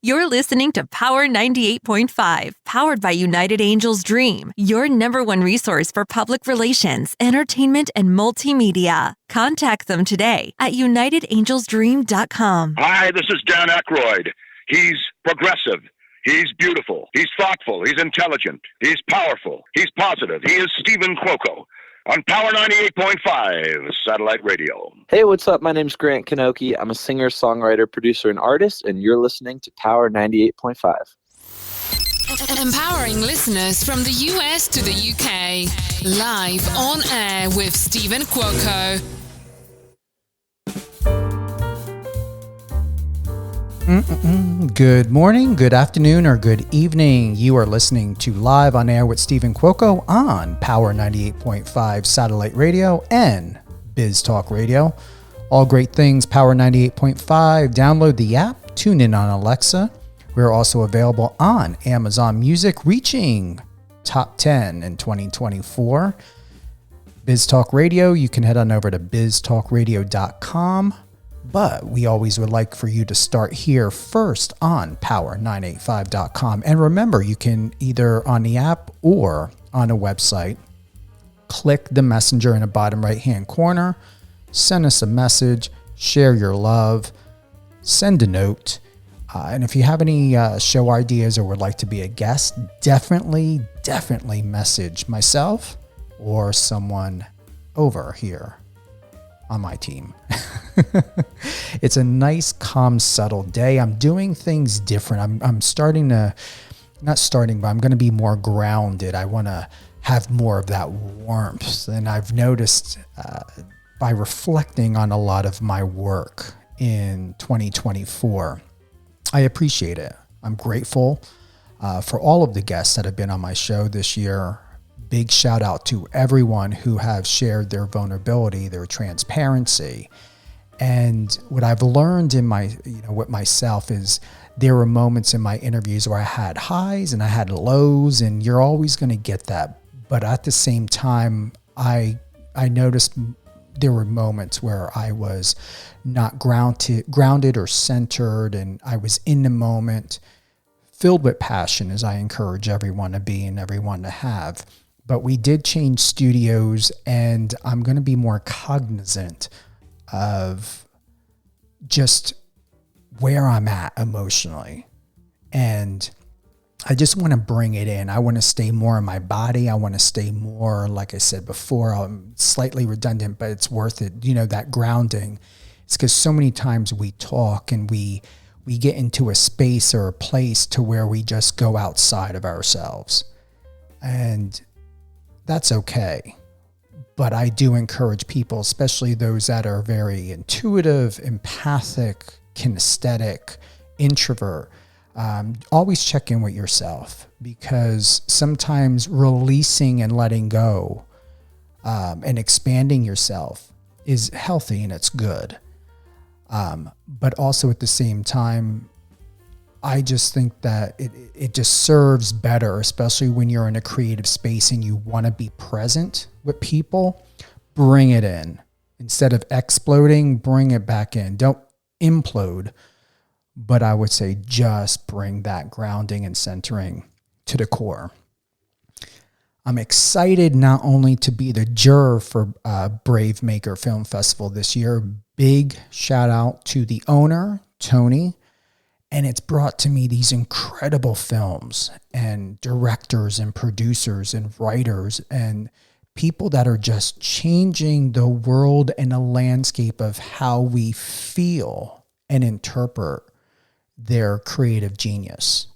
You're listening to Power 98.5, powered by United Angels Dream, your number one resource for public relations, entertainment, and multimedia. Contact them today at unitedangelsdream.com. Hi, this is Dan Aykroyd. He's progressive. He's beautiful. He's thoughtful. He's intelligent. He's powerful. He's positive. He is Stephen Cuoco on Power 98.5 Satellite Radio. Hey, what's up? My name's Grant Kanoki. I'm a singer, songwriter, producer, and artist, and you're listening to Power 98.5. Empowering listeners from the US to the UK. Live on air with Stephen Cuoco. Good morning, good afternoon, or good evening. You are listening to Live on Air with Stephen Cuoco on Power 98.5 Satellite Radio and Biz Talk Radio. All great things, Power 98.5. Download the app, tune in on Alexa. We're also available on Amazon Music, reaching top 10 in 2024. Biz Talk Radio, you can head on over to biztalkradio.com. But we always would like for you to start here first on power985.com. And remember, you can either on the app or on a website, click the messenger in the bottom right-hand corner, send us a message, share your love, send a note. And if you have any show ideas or would like to be a guest, definitely message myself or someone over here on my team. It's a nice, calm, subtle day. I'm doing things different. I'm starting to, not starting, but I'm going to be more grounded. I want to have more of that warmth. And I've noticed by reflecting on a lot of my work in 2024, I appreciate it. I'm grateful for all of the guests that have been on my show this year. Big shout out to everyone who have shared their vulnerability, their transparency. And what I've learned in my, with myself is there were moments in my interviews where I had highs and I had lows, and you're always going to get that. But at the same time, I noticed there were moments where I was not grounded or centered, and I was in the moment, filled with passion, as I encourage everyone to be and everyone to have. But we did change studios, and I'm going to be more cognizant of just where I'm at emotionally. And I just want to bring it in. I want to stay more in my body. I want to stay more, like I said before, I'm slightly redundant, but it's worth it. That grounding. It's because so many times we talk and we get into a space or a place to where we just go outside of ourselves. And that's okay. But I do encourage people, especially those that are very intuitive, empathic, kinesthetic, introvert, always check in with yourself, because sometimes releasing and letting go and expanding yourself is healthy and it's good. But also at the same time, I just think that it just serves better, especially when you're in a creative space and you want to be present with people. Bring it in. Instead of exploding, bring it back in. Don't implode, but I would say just bring that grounding and centering to the core. I'm excited not only to be the juror for Brave Maker Film Festival this year. Big shout out to the owner, Tony. And it's brought to me these incredible films and directors and producers and writers and people that are just changing the world and the landscape of how we feel and interpret their creative genius.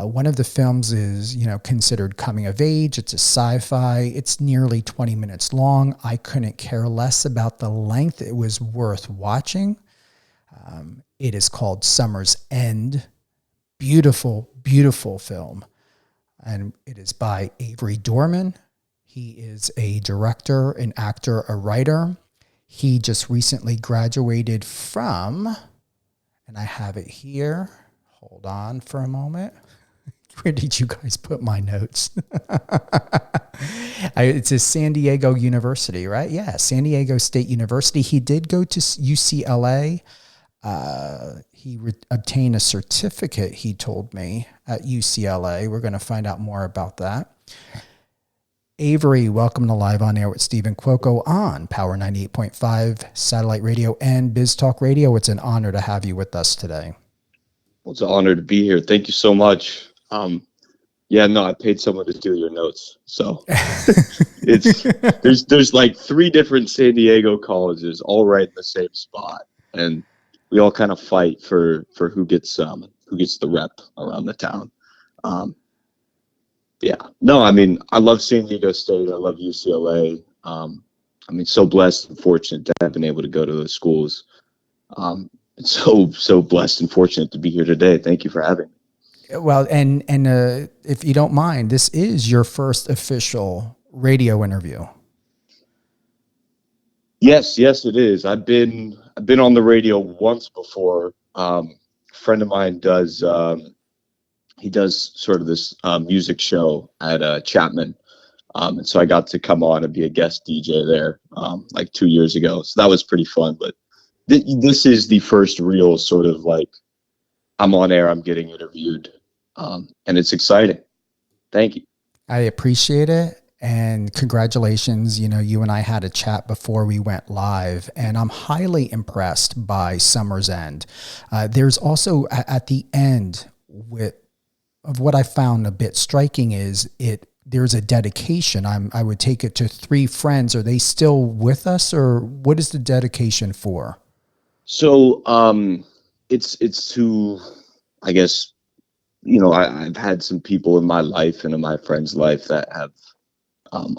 One of the films is, considered coming of age. It's a sci-fi. It's nearly 20 minutes long. I couldn't care less about the length. It was worth watching. It is called Summer's End. Beautiful, beautiful film. And it is by Avery Dohrmann. He is a director, an actor, a writer. He just recently graduated from, and I have it here. Hold on for a moment. Where did you guys put my notes? It's a San Diego University, right? Yeah, San Diego State University. He did go to UCLA. He obtained a certificate, he told me, at UCLA. We're going to find out more about that. Avery, welcome to Live on Air with Stephen Cuoco on Power 98.5 Satellite Radio and Biz Talk Radio. It's an honor to have you with us today. Well, it's an honor to be here. Thank you so much. I paid someone to do your notes. So there's like 3 different San Diego colleges all right in the same spot. And we all kind of fight for who gets the rep around the town. I love San Diego State. I love UCLA. So blessed and fortunate to have been able to go to those schools. So blessed and fortunate to be here today. Thank you for having me. Well, and if you don't mind, this is your first official radio interview. Yes, it is. I've been on the radio once before. A friend of mine does. He does sort of this music show at Chapman, and so I got to come on and be a guest DJ there like 2 years ago. So that was pretty fun. But this is the first real sort of like I'm on air, I'm getting interviewed, and it's exciting. Thank you. I appreciate it. And congratulations. You know, you and I had a chat before we went live, and I'm highly impressed by Summer's End. There's also at the end of what I found a bit striking is there's a dedication. I would take it to 3 friends. Are they still with us, or what is the dedication for? So it's to, I guess, I've had some people in my life and in my friend's life that have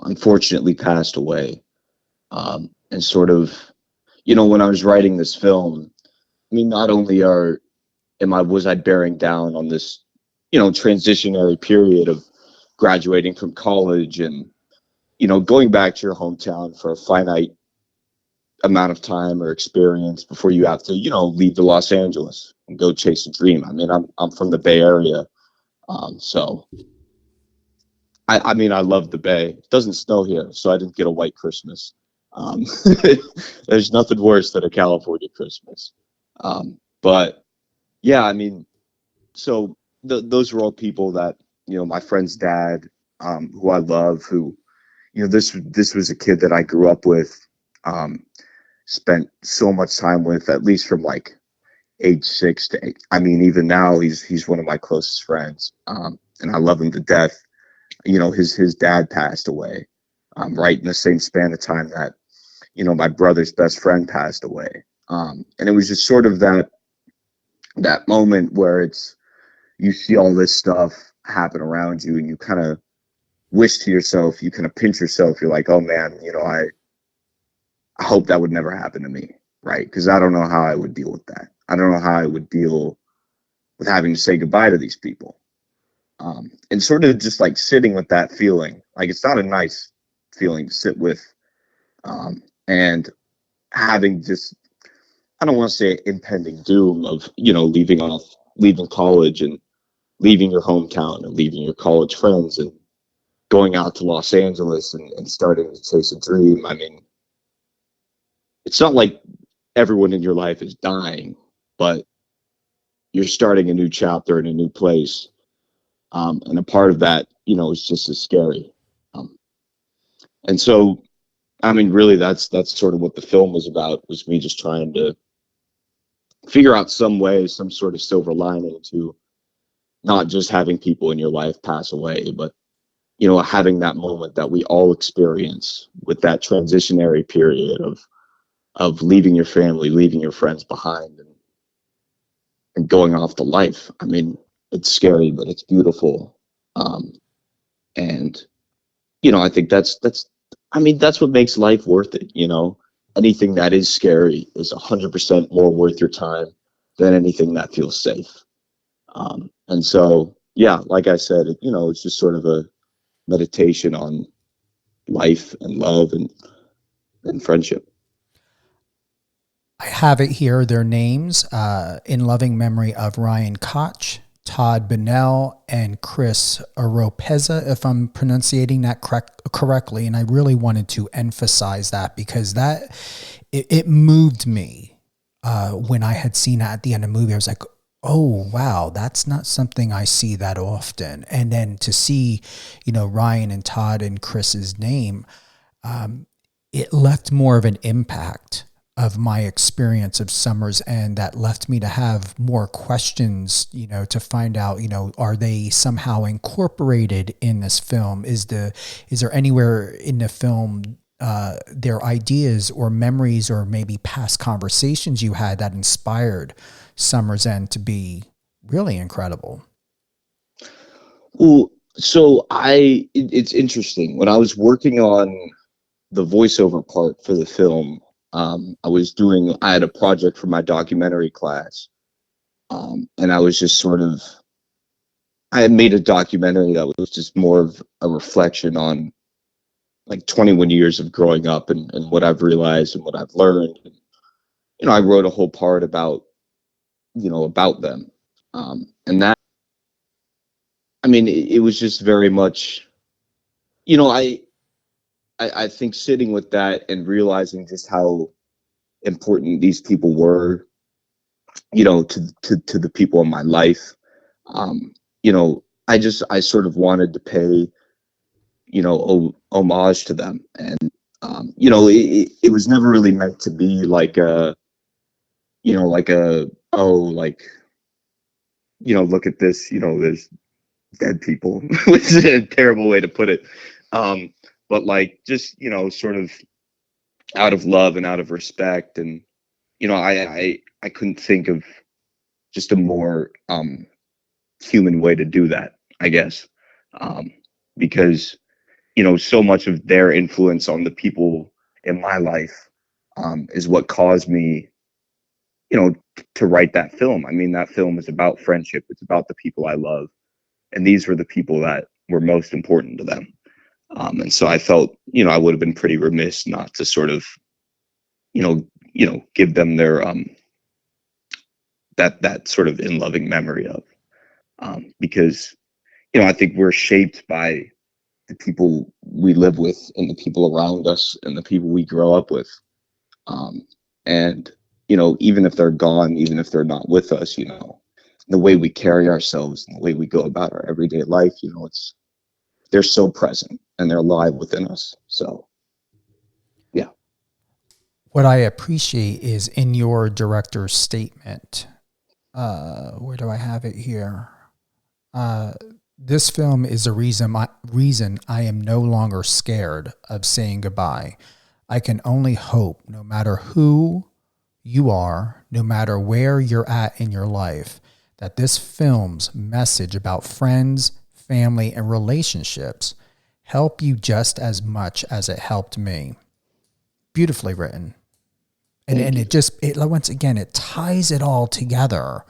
unfortunately passed away. And sort of, when I was writing this film, not only was I bearing down on this, transitionary period of graduating from college and, going back to your hometown for a finite amount of time or experience before you have to, leave to Los Angeles and go chase a dream. I'm from the Bay Area. So I love the Bay. It doesn't snow here, so I didn't get a white Christmas. There's nothing worse than a California Christmas. So those were all people that, my friend's dad, who I love, who, this was a kid that I grew up with, spent so much time with, at least from like age 6 to 8. Even now he's one of my closest friends. And I love him to death. His dad passed away, right in the same span of time that, my brother's best friend passed away. And it was just sort of that moment where you see all this stuff happen around you and you kind of wish to yourself, you kind of pinch yourself. You're like, oh man, I hope that would never happen to me. Right. Cause I don't know how I would deal with that. I don't know how I would deal with having to say goodbye to these people. And sort of just like sitting with that feeling, like it's not a nice feeling to sit with, and having just, I don't want to say impending doom of, leaving college and leaving your hometown and leaving your college friends and going out to Los Angeles and starting to chase a dream. It's not like everyone in your life is dying, but you're starting a new chapter in a new place. And a part of that, is just as scary. And so, really that's sort of what the film was about, was me just trying to figure out some way, some sort of silver lining to not just having people in your life pass away, but, having that moment that we all experience with that transitionary period of leaving your family, leaving your friends behind and going off to life. It's scary, but it's beautiful. And, I think that's what makes life worth it. Anything that is scary is 100% more worth your time than anything that feels safe. And so, like I said, it's just sort of a meditation on life and love and friendship. I have it here, their names, in loving memory of Ryan Koch, Todd Bennell, and Chris Oropeza, if I'm pronouncing that correctly. And I really wanted to emphasize that because it moved me when I had seen it at the end of the movie, I was like, oh, wow, that's not something I see that often. And then to see, Ryan and Todd and Chris's name, it left more of an impact of my experience of Summer's End that left me to have more questions, to find out, are they somehow incorporated in this film? Is there anywhere in the film their ideas or memories or maybe past conversations you had that inspired Summer's End to be really incredible? Well, so it's interesting. When I was working on the voiceover part for the film, I had a project for my documentary class. And I was just I had made a documentary that was just more of a reflection on like 21 years of growing up and what I've realized and what I've learned. And, I wrote a whole part about them. And that, it was just very much, I think sitting with that and realizing just how important these people were, to the people in my life. I sort of wanted to pay, homage to them. And, it was never really meant to be like look at this, there's dead people, which is a terrible way to put it. But like, just, sort of out of love and out of respect. And, I couldn't think of just a more, human way to do that, I guess. Because, so much of their influence on the people in my life, is what caused me, to write that film. That film is about friendship. It's about the people I love. And these were the people that were most important to them. And so I felt, I would have been pretty remiss not to sort of, give them their, that sort of in loving memory of, because, I think we're shaped by the people we live with and the people around us and the people we grow up with. And, even if they're gone, even if they're not with us, the way we carry ourselves and the way we go about our everyday life, they're so present and they're alive within us. So, yeah. What I appreciate is in your director's statement, where do I have it here? This film is a reason I am no longer scared of saying goodbye. I can only hope, no matter who you are, no matter where you're at in your life, that this film's message about friends, family, and relationships help you just as much as it helped me. Beautifully written. And it once again, it ties it all together,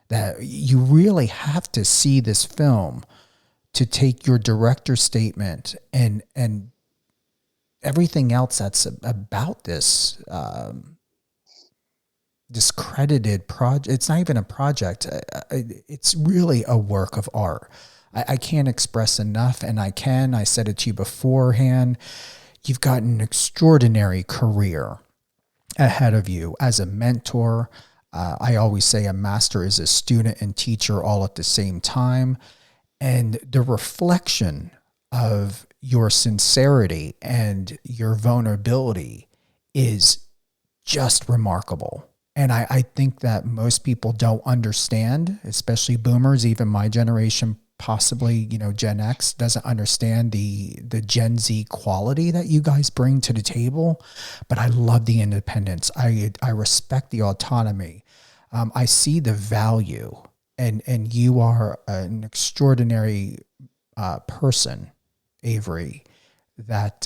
that you really have to see this film to take your director's statement and everything else that's about this discredited project. It's not even a project. It's really a work of art. I can't express enough, and I said it to you beforehand. You've got an extraordinary career ahead of you as a mentor. I always say a master is a student and teacher all at the same time. And the reflection of your sincerity and your vulnerability is just remarkable. And I think that most people don't understand, especially boomers, even my generation, possibly, Gen X doesn't understand the Gen Z quality that you guys bring to the table. But I love the independence. I respect the autonomy. I see the value, and you are an extraordinary person, Avery, that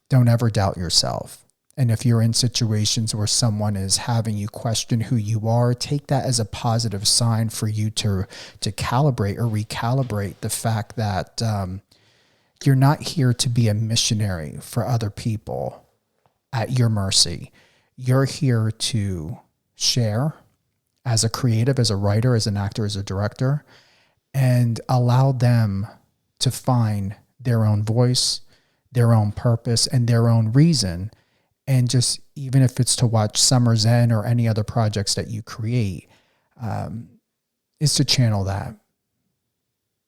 don't ever doubt yourself. And if you're in situations where someone is having you question who you are, take that as a positive sign for you to calibrate or recalibrate the fact that you're not here to be a missionary for other people at your mercy. You're here to share as a creative, as a writer, as an actor, as a director, and allow them to find their own voice, their own purpose, and their own reason. and just even if it's to watch Summer's End or any other projects that you create, is to channel that.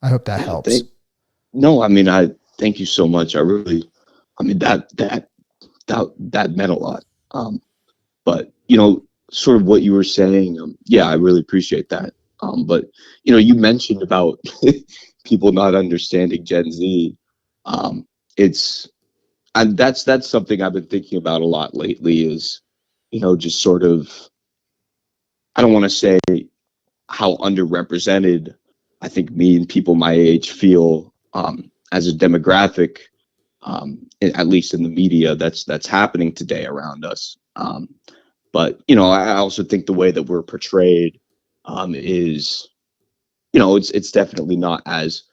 I hope that helps. No, I mean, I thank you so much. I mean, that meant a lot. But sort of what you were saying, yeah, I really appreciate that. But you mentioned about people not understanding Gen Z. And that's something I've been thinking about a lot lately. Is just sort of, I don't want to say how underrepresented I think me and people my age feel as a demographic, at least in the media that's happening today around us. But I also think the way that we're portrayed is, it's definitely not as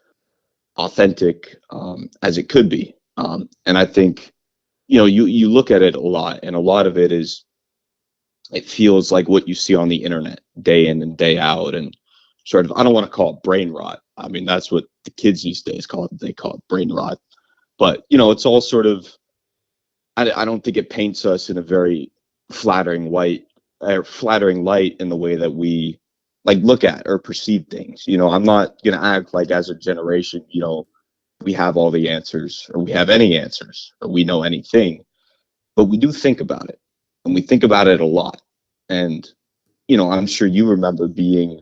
authentic as it could be. And I think, you look at it a lot, and a lot of it feels like what you see on the internet day in and day out, and sort of, I don't want to call it brain rot. I mean, that's what the kids these days call it. They call it brain rot. But, it's all sort of, I don't think it paints us in a very flattering light in the way that we like look at or perceive things. I'm not going to act like as a generation, we have all the answers, or we have any answers, or we know anything, but we do think about it, and we think about it a lot. And, I'm sure you remember being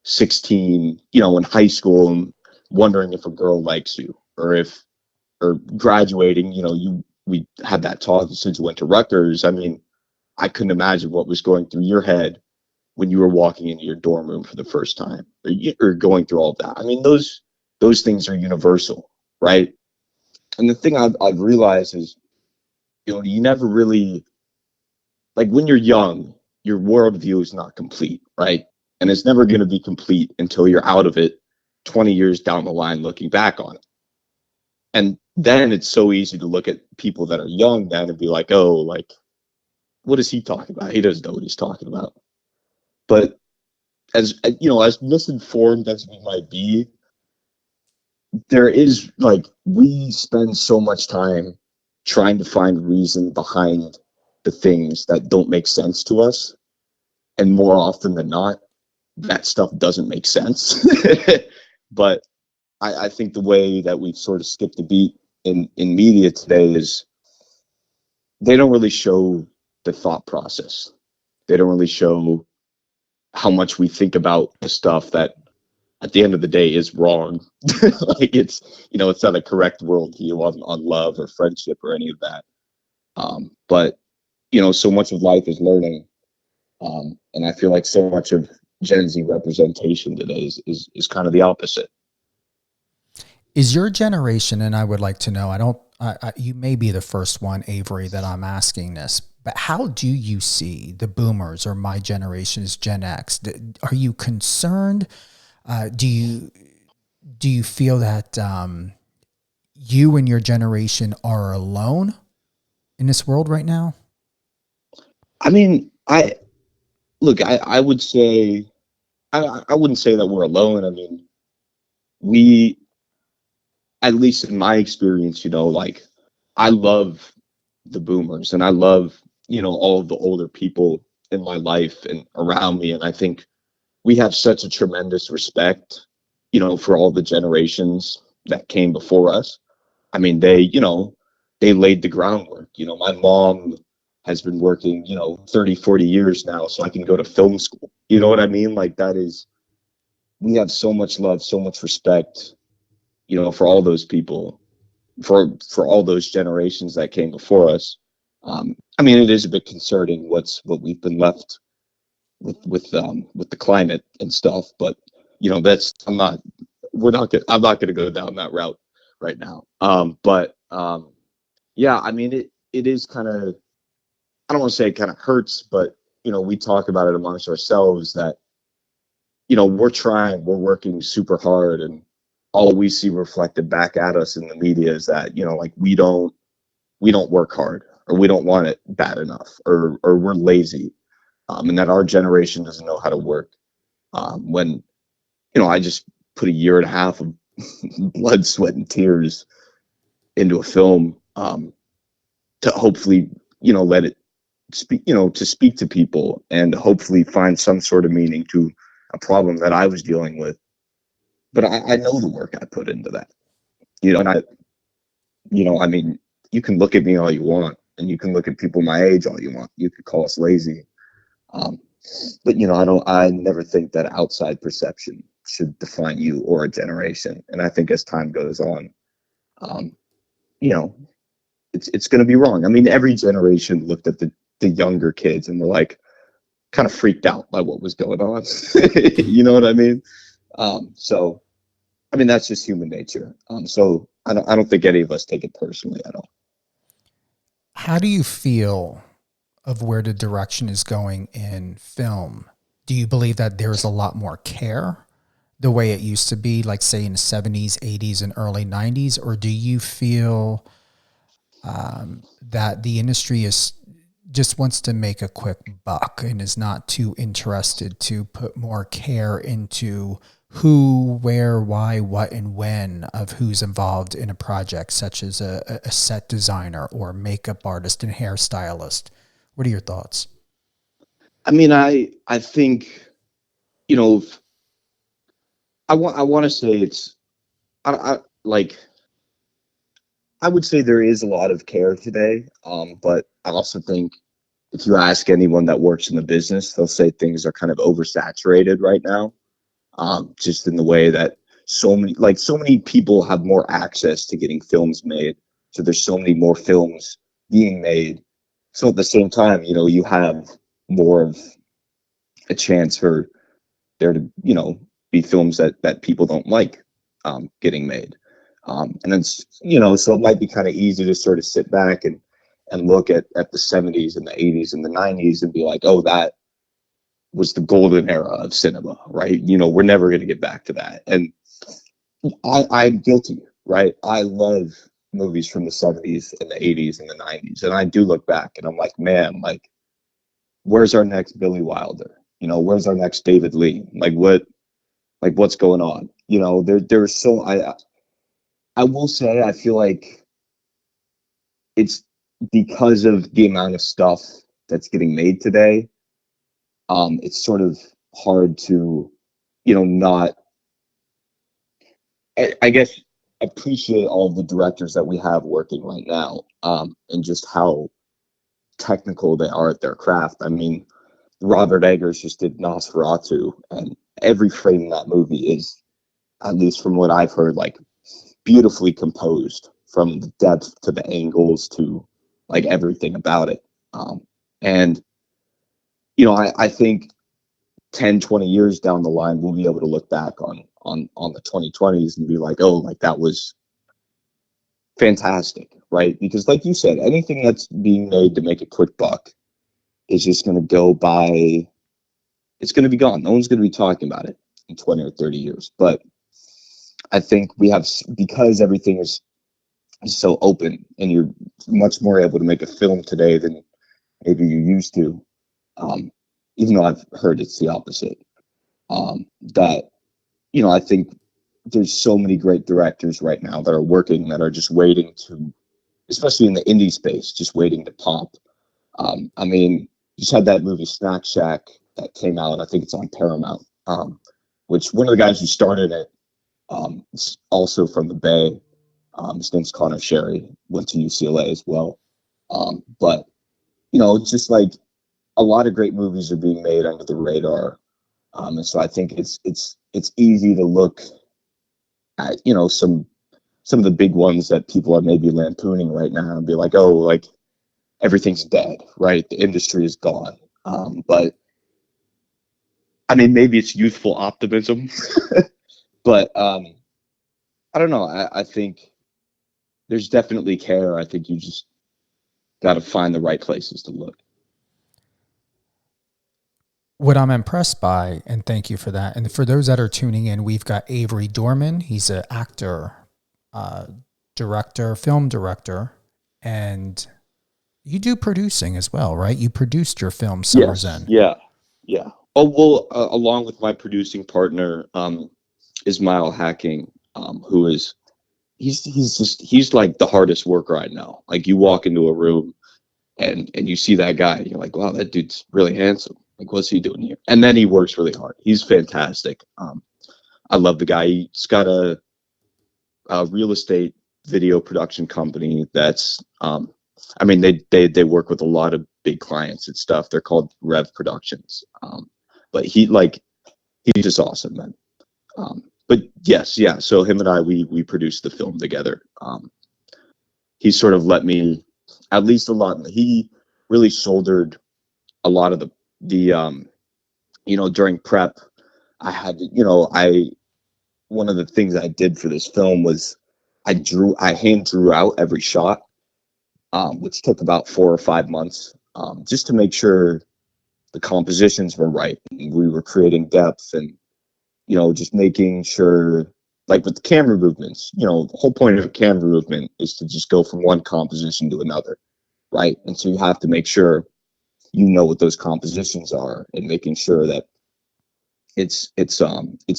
16, in high school, and wondering if a girl likes you, or graduating, we had that talk since you went to Rutgers. I mean, I couldn't imagine what was going through your head when you were walking into your dorm room for the first time, or going through all of that. I mean, those things are universal, right? And the thing I've realized is, you never really, like, when you're young, your worldview is not complete, right? And it's never going to be complete until you're out of it 20 years down the line, looking back on it. And then it's so easy to look at people that are young then and be like, oh, like, what is he talking about? He doesn't know what he's talking about. But as misinformed as we might be, there is, like, we spend so much time trying to find reason behind the things that don't make sense to us. And more often than not, that stuff doesn't make sense. But I think the way that we've sort of skipped the beat in media today is they don't really show the thought process. They don't really show how much we think about the stuff that at the end of the day is wrong. Like, it's not a correct worldview on love or friendship or any of that. But so much of life is learning. And I feel like so much of Gen Z representation today is kind of the opposite. Is your generation, and I would like to know, you may be the first one, Avery, that I'm asking this, but how do you see the boomers, or my generation is Gen X? Are you concerned? Do you feel that you and your generation are alone in this world right now? I mean, I would say, I wouldn't say that we're alone. I mean, we, at least in my experience, like, I love the boomers, and I love, all of the older people in my life and around me. And I think we have such a tremendous respect, for all the generations that came before us. I mean, they laid the groundwork. My mom has been working, 30, 40 years now, so I can go to film school. You know what I mean? Like, we have so much love, so much respect, for all those people, for all those generations that came before us. I mean, it is a bit concerning what we've been left with the climate and stuff, but I'm not going to go down that route right now. But yeah, I mean, it is kind of, I don't want to say it kind of hurts, but we talk about it amongst ourselves that we're working super hard, and all we see reflected back at us in the media is that like, we don't work hard, or we don't want it bad enough, or we're lazy, and that our generation doesn't know how to work. When I just put a year and a half of blood, sweat, and tears into a film to hopefully let it speak, to speak to people and hopefully find some sort of meaning to a problem that I was dealing with. But I know the work I put into that, and I mean, you can look at me all you want, and you can look at people my age all you want. You could call us lazy. But I never think that outside perception should define you or a generation. And I think as time goes on, um, you know, it's going to be wrong. I mean, every generation looked at the younger kids and were like kind of freaked out by what was going on. You know what I mean? So, I mean, that's just human nature. So I don't think any of us take it personally at all. How do you feel of where the direction is going in film? Do you believe that there's a lot more care the way it used to be, like say in the 70s, 80s, and early 90s? Or do you feel that the industry just wants to make a quick buck and is not too interested to put more care into who, where, why, what, and when of who's involved in a project, such as a set designer or makeup artist and hairstylist? What are your thoughts? I mean, I think, I want to say I would say there is a lot of care today. But I also think if you ask anyone that works in the business, they'll say things are kind of oversaturated right now. Just in the way that so many people have more access to getting films made. So there's so many more films being made. So at the same time, you have more of a chance for there to, be films that people don't like getting made. And then, so it might be kind of easy to sort of sit back and look at the 70s and the 80s and the 90s and be like, oh, that was the golden era of cinema, right? We're never going to get back to that. And I'm guilty, right? I love movies from the 70s and the 80s and the 90s. And I do look back and I'm like, man, like, where's our next Billy Wilder? Where's our next David Lee? What's going on? There's so, I will say, I feel like it's because of the amount of stuff that's getting made today. It's sort of hard to, not, I guess, appreciate all of the directors that we have working right now, and just how technical they are at their craft. I mean, Robert Eggers just did Nosferatu, and every frame in that movie is, at least from what I've heard, like beautifully composed, from the depth to the angles to like everything about it. And I think 10, 20 years down the line, we'll be able to look back on the 2020s and be like, oh, like that was fantastic, right? Because like you said, anything that's being made to make a quick buck is just going to go by. It's going to be gone. No one's going to be talking about it in 20 or 30 years. But I think because everything is so open and you're much more able to make a film today than maybe you used to, even though I've heard it's the opposite, that, I think there's so many great directors right now that are working, that are just waiting to, especially in the indie space, just waiting to pop. I mean, you just had that movie Snack Shack that came out. I think it's on Paramount, which one of the guys who started it, is also from the Bay. His name's Connor Sherry, went to UCLA as well. But, it's just like a lot of great movies are being made under the radar. And so I think it's easy to look at, some of the big ones that people are maybe lampooning right now and be like, oh, like everything's dead, right? The industry is gone. But I mean, maybe it's youthful optimism, but I don't know. I think there's definitely care. I think you just got to find the right places to look. What I'm impressed by, and thank you for that. And for those that are tuning in, we've got Avery Dohrmann. He's an actor, director, film director, and you do producing as well, right? You produced your film Summer's End. Yeah. Oh, well, along with my producing partner, Ismail Hacking, who is, he's like the hardest worker I know. Like, you walk into a room and you see that guy, you're like, wow, that dude's really handsome. Like, what's he doing here? And then he works really hard. He's fantastic. I love the guy. He's got a real estate video production company that's I mean, they work with a lot of big clients and stuff. They're called Rev Productions. But he's just awesome, man. But yes, yeah. So him and I, we produced the film together. He sort of let me, at least a lot. He really shouldered a lot of the during prep. I had one of the things I did for this film was I hand drew out every shot, which took about 4 or 5 months, just to make sure the compositions were right. And we were creating depth and, just making sure, like with the camera movements, the whole point of a camera movement is to just go from one composition to another, right? And so you have to make sure you know what those compositions are and making sure that it's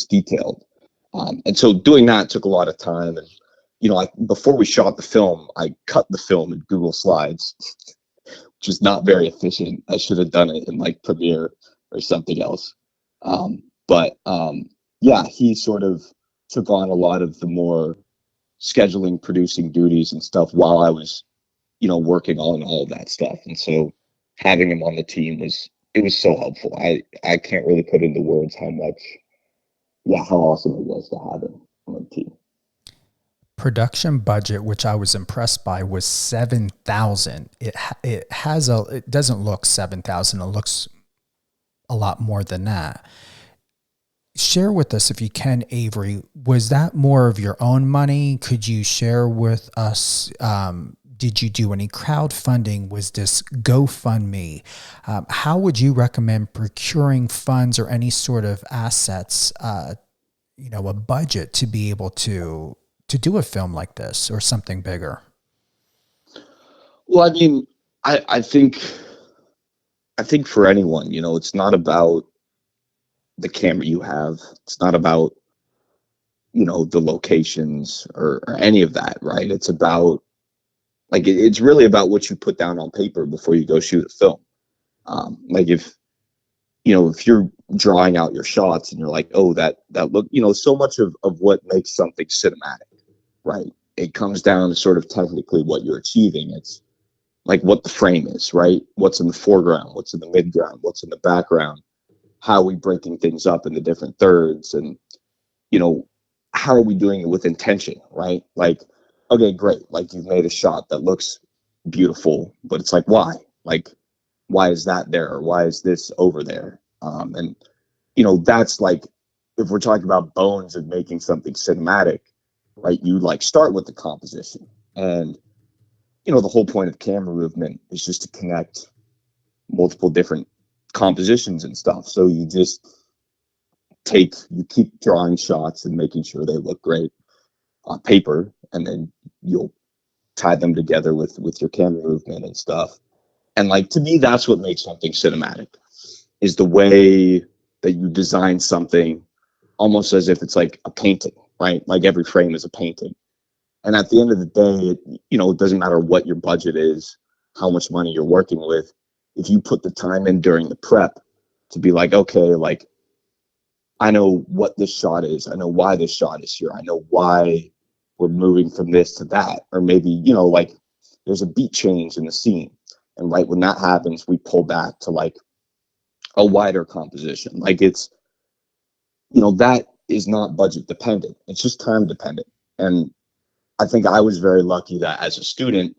detailed. And so doing that took a lot of time. And, before we shot the film, I cut the film in Google Slides, which is not very efficient. I should have done it in like Premiere or something else. Yeah, he sort of took on a lot of the more scheduling, producing duties and stuff while I was, working on all of that stuff. And so having him on the team was so helpful. I can't really put into words how awesome it was to have him on the team. Production budget, which I was impressed by, was $7,000. It doesn't look $7,000. It looks a lot more than that. Share with us, if you can, Avery, was that more of your own money? Could you share with us, did you do any crowdfunding? Was this GoFundMe? How would you recommend procuring funds or any sort of assets, a budget to be able to do a film like this or something bigger? Well, I mean, I think for anyone, it's not about the camera you have. It's not about, the locations or any of that, right? It's about, it's really about what you put down on paper before you go shoot a film. If you're drawing out your shots and you're like, oh, that look, so much of what makes something cinematic, right? It comes down to sort of technically what you're achieving. It's like what the frame is, right? What's in the foreground, what's in the midground, what's in the background, how are we breaking things up into different thirds, and, how are we doing it with intention, right? Like, okay, great. Like you've made a shot that looks beautiful, but it's like, why? Like, why is that there? Or why is this over there? And, that's like, if we're talking about bones of making something cinematic, right? You like start with the composition, and, the whole point of camera movement is just to connect multiple different compositions and stuff. So you just keep drawing shots and making sure they look great on paper, and then you'll tie them together with your camera movement and stuff. And like, to me, that's what makes something cinematic, is the way that you design something almost as if it's like a painting, right? Like every frame is a painting. And at the end of the day, it doesn't matter what your budget is, how much money you're working with. If you put the time in during the prep to be like, okay, like, I know what this shot is. I know why this shot is here. I know why we're moving from this to that. Or maybe, like there's a beat change in the scene. And right when that happens, we pull back to like a wider composition. Like it's, that is not budget dependent. It's just time dependent. And I think I was very lucky that as a student,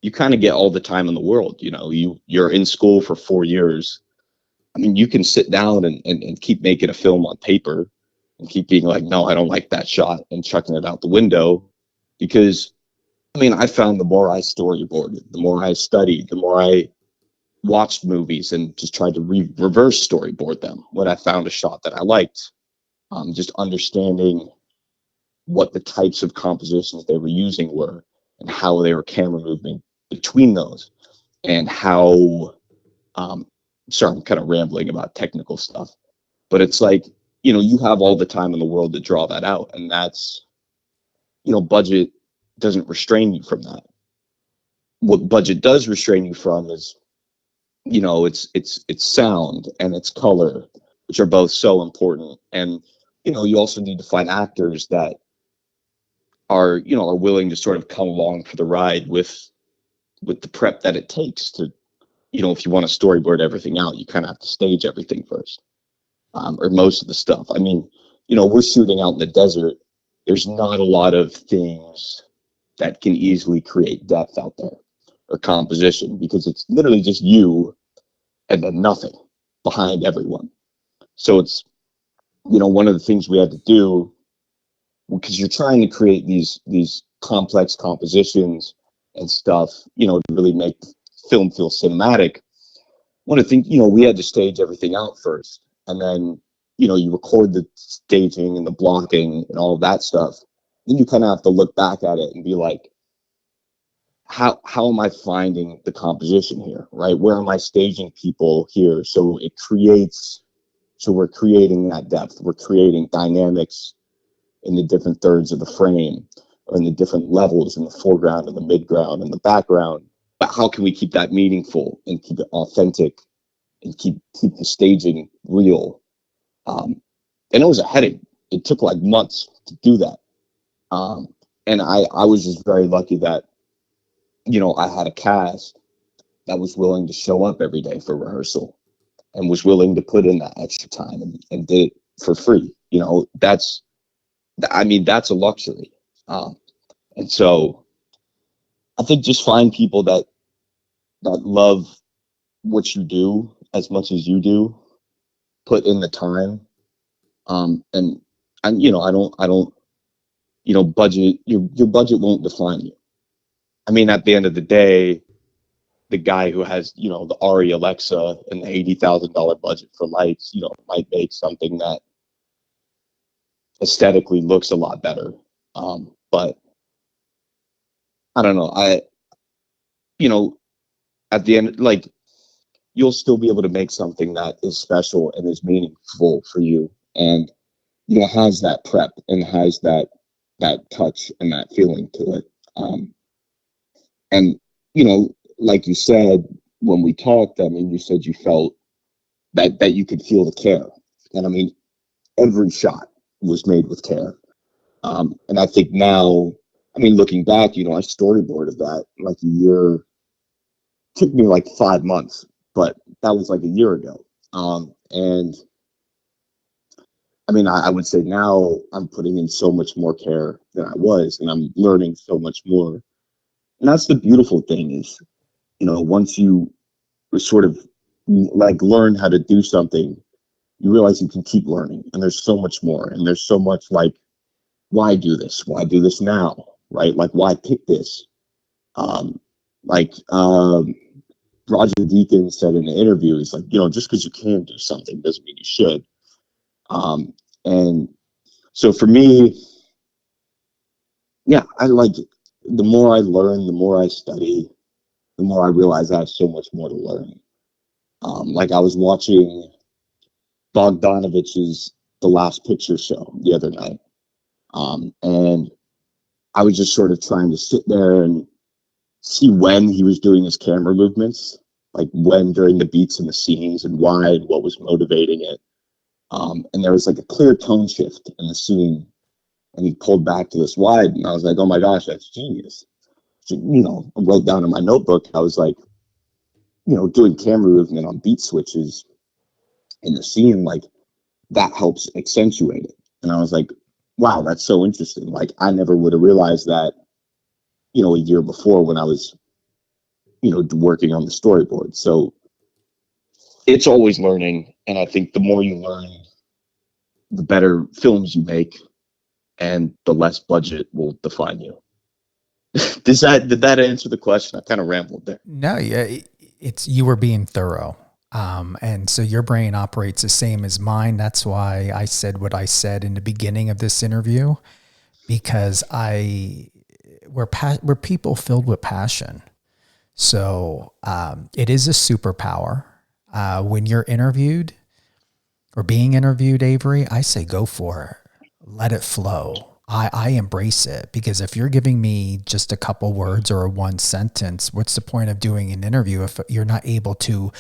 you kind of get all the time in the world. You're in school for 4 years. I mean, you can sit down and keep making a film on paper and keep being like, no, I don't like that shot, and chucking it out the window. Because, I mean, I found the more I storyboarded, the more I studied, the more I watched movies and just tried to reverse storyboard them when I found a shot that I liked. Just understanding what the types of compositions they were using were and how they were camera moving between those, and how, sorry, I'm kind of rambling about technical stuff, but it's like, you have all the time in the world to draw that out. And that's, budget doesn't restrain you from that. what budget does restrain you from is, it's sound and it's color, which are both so important. And, you also need to find actors that are willing to sort of come along for the ride with the prep that it takes to, if you want to storyboard everything out, you kind of have to stage everything first, or most of the stuff. I mean, we're shooting out in the desert. There's not a lot of things that can easily create depth out there or composition, because it's literally just you and then nothing behind everyone. So it's, one of the things we had to do, because you're trying to create these complex compositions and stuff, to really make film feel cinematic. One of the things, we had to stage everything out first, and then, you record the staging and the blocking and all of that stuff. Then you kind of have to look back at it and be like, how am I finding the composition here, right? Where am I staging people here? So we're creating that depth. We're creating dynamics in the different thirds of the frame, or in the different levels, in the foreground and the midground and the background. But how can we keep that meaningful and keep it authentic and keep the staging real? And it was a headache. It took like months to do that. And I was just very lucky that, I had a cast that was willing to show up every day for rehearsal and was willing to put in that extra time and did it for free. That's a luxury. And so I think just find people that love what you do as much as you do, put in the time. And I don't, budget, your budget won't define you. I mean, at the end of the day, the guy who has, the Ari Alexa and the $80,000 budget for lights, might make something that aesthetically looks a lot better. But I don't know. At the end, like, you'll still be able to make something that is special and is meaningful for you, and, has that prep and has that touch and that feeling to it. And, like you said, when we talked, I mean, you said you felt that you could feel the care. And I mean, every shot was made with care. And I think now, I mean, looking back, I storyboarded that like a year. Took me like 5 months, but that was like a year ago. And I mean, I would say now I'm putting in so much more care than I was, and I'm learning so much more. And that's the beautiful thing is, once you sort of like learn how to do something, you realize you can keep learning, and there's so much more, and there's so much like, why do this? Why do this now? Right? Like, why pick this? Roger Deakins said in the interview, he's like, just because you can do something doesn't mean you should. And so for me, yeah, I like, the more I learn, the more I study, the more I realize I have so much more to learn. Like I was watching Bogdanovich's The Last Picture show the other night. And I was just sort of trying to sit there and see when he was doing his camera movements, like when during the beats and the scenes, and why and what was motivating it. And there was like a clear tone shift in the scene, and he pulled back to this wide, and I was like, oh my gosh, that's genius. So, I wrote down in my notebook, I was like, doing camera movement on beat switches in the scene, like that helps accentuate it. And I was like, wow, that's so interesting. Like I never would have realized that, a year before when I was, working on the storyboard. So it's always learning. And I think the more you learn, the better films you make, and the less budget will define you. Did that answer the question? I kind of rambled there. No, yeah, you were being thorough. And so your brain operates the same as mine. That's why I said what I said in the beginning of this interview, because we're people filled with passion. So it is a superpower. When you're interviewed or being interviewed, Avery, I say go for it. Let it flow. I embrace it, because if you're giving me just a couple words or a one sentence, what's the point of doing an interview if you're not able to,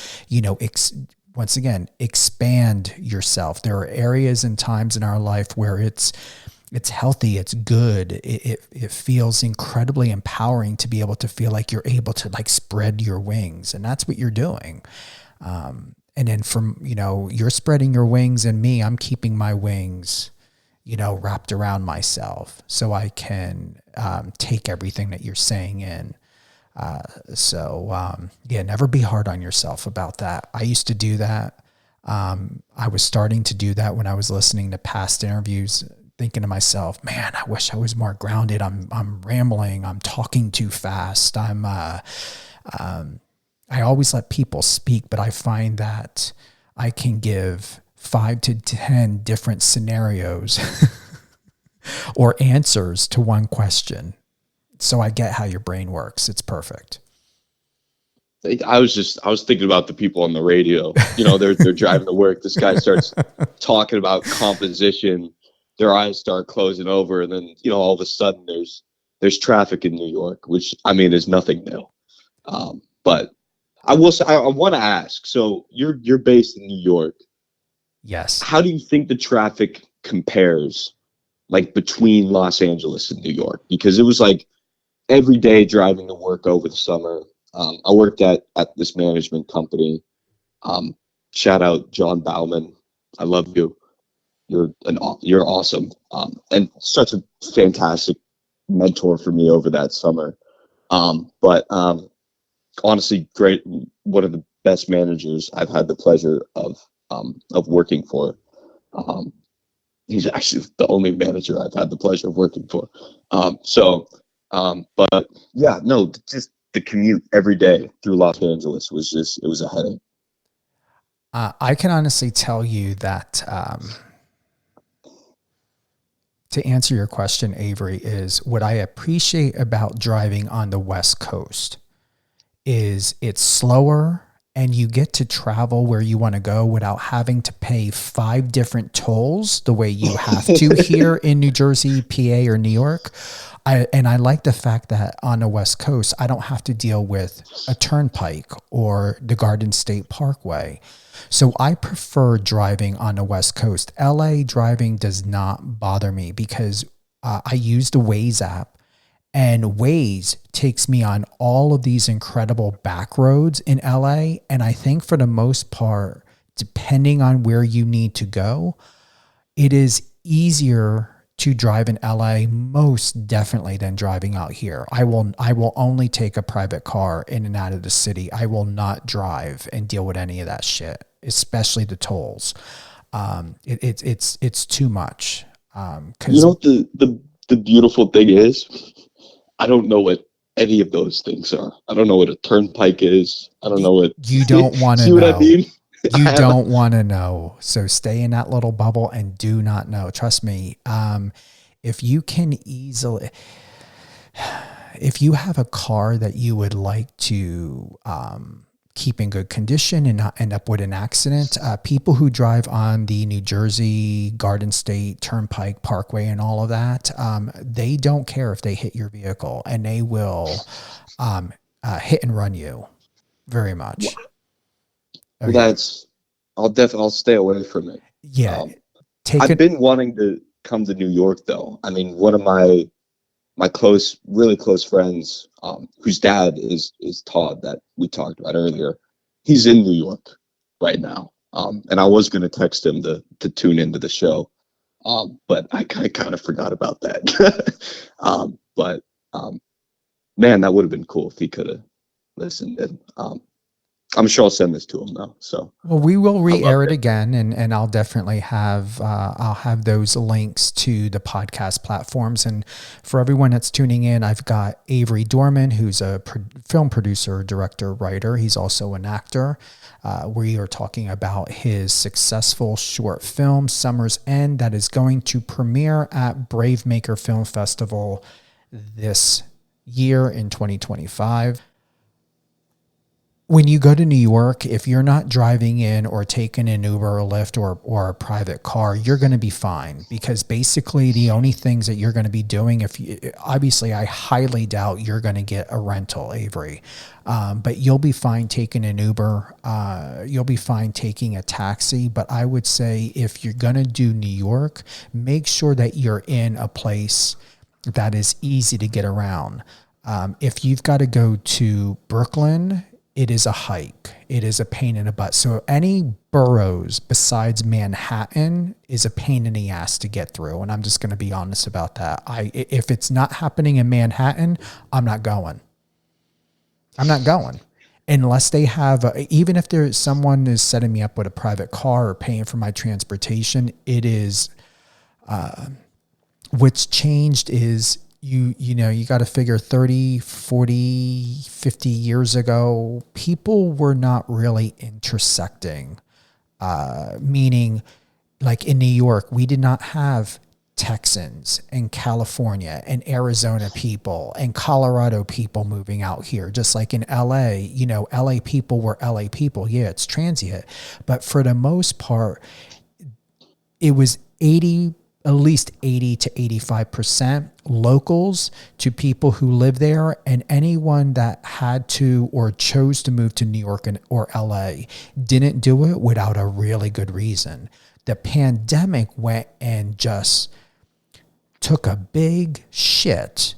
once again, expand yourself? There are areas and times in our life where it's healthy, it's good. It feels incredibly empowering to be able to feel like you're able to like spread your wings. And that's what you're doing. And then from, you're spreading your wings, and me, I'm keeping my wings, wrapped around myself so I can take everything that you're saying in. Never be hard on yourself about that. I used to do that. I was starting to do that when I was listening to past interviews, thinking to myself, man, I wish I was more grounded. I'm rambling. I'm talking too fast. I always let people speak, but I find that I can give 5 to 10 different scenarios or answers to one question. So I get how your brain works. It's perfect. I was thinking about the people on the radio. They're driving to work. This guy starts talking about composition. Their eyes start closing over, and then all of a sudden there's traffic in New York, which is nothing new. But I will say, I want to ask. So you're based in New York. Yes. How do you think the traffic compares, like between Los Angeles and New York? Because it was like every day driving to work over the summer. I worked at this management company. Shout out John Bauman. I love you. You're awesome. And such a fantastic mentor for me over that summer. But honestly, great. One of the best managers I've had the pleasure of working for. He's actually the only manager I've had the pleasure of working for. But yeah, no, just the commute every day through Los Angeles it was a headache. I can honestly tell you that, to answer your question, Avery, is what I appreciate about driving on the West Coast is it's slower, and you get to travel where you want to go without having to pay 5 different tolls the way you have to here in New Jersey, PA, or New York. I like the fact that on the West Coast, I don't have to deal with a turnpike or the Garden State Parkway. So I prefer driving on the West Coast. LA driving does not bother me because I use the Waze app, and Waze takes me on all of these incredible back roads in LA. And I think for the most part, depending on where you need to go, it is easier to drive in LA most definitely than driving out here. I will only take a private car in and out of the city. I will not drive and deal with any of that shit, especially the tolls. It's too much. The beautiful thing is, I don't know what any of those things are. I don't know what a turnpike is. I don't know what you don't want to know. See what I mean? You don't want to know. So stay in that little bubble and do not know. Trust me. If you have a car that you would like to keep in good condition and not end up with an accident, people who drive on the New Jersey Garden State Turnpike Parkway and all of that, they don't care if they hit your vehicle, and they will hit and run you very much. Okay. I'll stay away from it. Yeah. I've been wanting to come to New York though. I mean, one of my really close friends, whose dad is Todd that we talked about earlier. He's in New York right now. And I was going to text him to tune into the show. But I kind of forgot about that. Man, that would have been cool if he could have listened. And, I'm sure I'll send this to him though. So, well, we will re-air it again, and I'll definitely have those links to the podcast platforms. And for everyone that's tuning in, I've got Avery Dohrmann, who's a film producer, director, writer. He's also an actor. We are talking about his successful short film, Summer's End, that is going to premiere at Brave Maker Film Festival this year in 2025. when you go to New York, if you're not driving in or taking an Uber or Lyft or a private car, you're going to be fine, because basically the only things that you're going to be doing, obviously I highly doubt you're going to get a rental, Avery, but you'll be fine taking an Uber. You'll be fine taking a taxi. But I would say if you're going to do New York, make sure that you're in a place that is easy to get around. If you've got to go to Brooklyn, it is a hike. It is a pain in the butt. So any boroughs besides Manhattan is a pain in the ass to get through. And I'm just going to be honest about that. If it's not happening in Manhattan, I'm not going. Unless they have, even if there's someone is setting me up with a private car or paying for my transportation, it is, what's changed is, you got to figure 30, 40, 50 years ago, people were not really intersecting, meaning like in New York, we did not have Texans and California and Arizona people and Colorado people moving out here. Just like in LA, LA people were LA people. Yeah, it's transient. But for the most part, it was at least 80 to 85% locals to people who live there, and anyone that had to or chose to move to New York or LA didn't do it without a really good reason. The pandemic went and just took a big shit,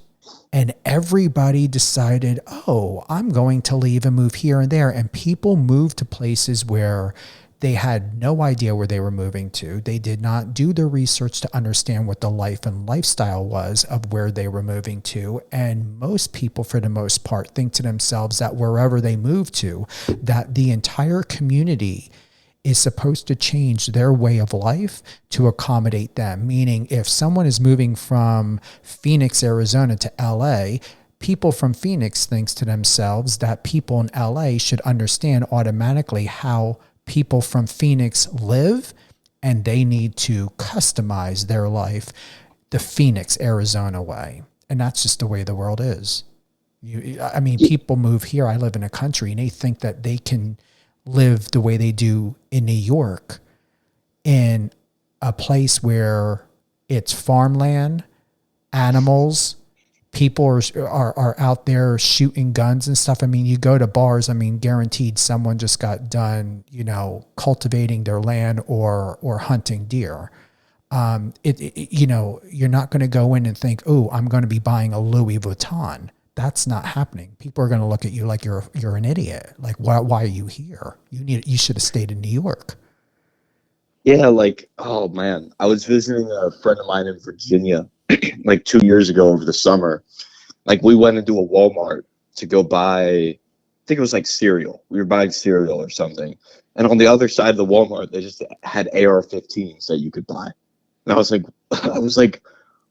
and everybody decided, oh, I'm going to leave and move here and there. And people moved to places where they had no idea where they were moving to. They did not do the research to understand what the life and lifestyle was of where they were moving to. And most people, for the most part, think to themselves that wherever they move to, that the entire community is supposed to change their way of life to accommodate them. Meaning, if someone is moving from Phoenix, Arizona to LA, people from Phoenix thinks to themselves that people in LA should understand automatically how people from Phoenix live, and they need to customize their life the Phoenix, Arizona way. And that's just the way the world is. People move here. I live in a country, and they think that they can live the way they do in New York in a place where it's farmland, animals, people are out there shooting guns and stuff. You go to bars, guaranteed someone just got done, cultivating their land or hunting deer. You're not going to go in and think, oh, I'm going to be buying a Louis Vuitton. That's not happening. People are going to look at you like you're an idiot. Like, why are you here? You should have stayed in New York. Yeah, oh man, I was visiting a friend of mine in Virginia like 2 years ago over the summer. We went into a Walmart to go buy, I think it was cereal. We were buying cereal or something. And on the other side of the Walmart, they just had AR-15s that you could buy. And I was like,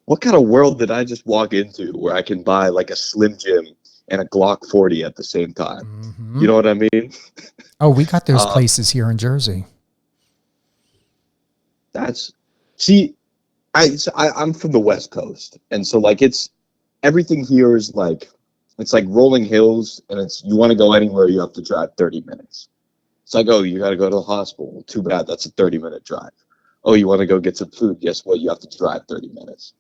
what kind of world did I just walk into where I can buy a Slim Jim and a Glock 40 at the same time? Mm-hmm. You know what I mean? Oh, we got those places here in Jersey. I'm from the West Coast, and so it's everything here is it's like rolling hills, and you want to go anywhere, you have to drive 30 minutes. It's like, oh, you got to go to the hospital. Too bad, that's a 30-minute drive. Oh, you want to go get some food? Guess what? You have to drive 30 minutes.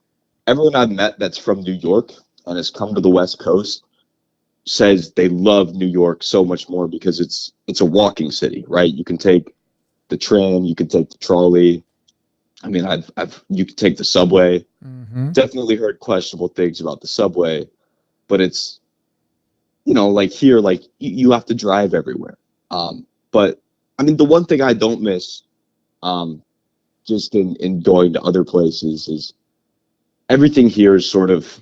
Everyone I've met that's from New York and has come to the West Coast says they love New York so much more because it's a walking city, right? You can take the train, you can take the trolley. You could take the subway. Mm-hmm. Definitely heard questionable things about the subway, but it's, here, you have to drive everywhere. But the one thing I don't miss, just in going to other places is everything here is sort of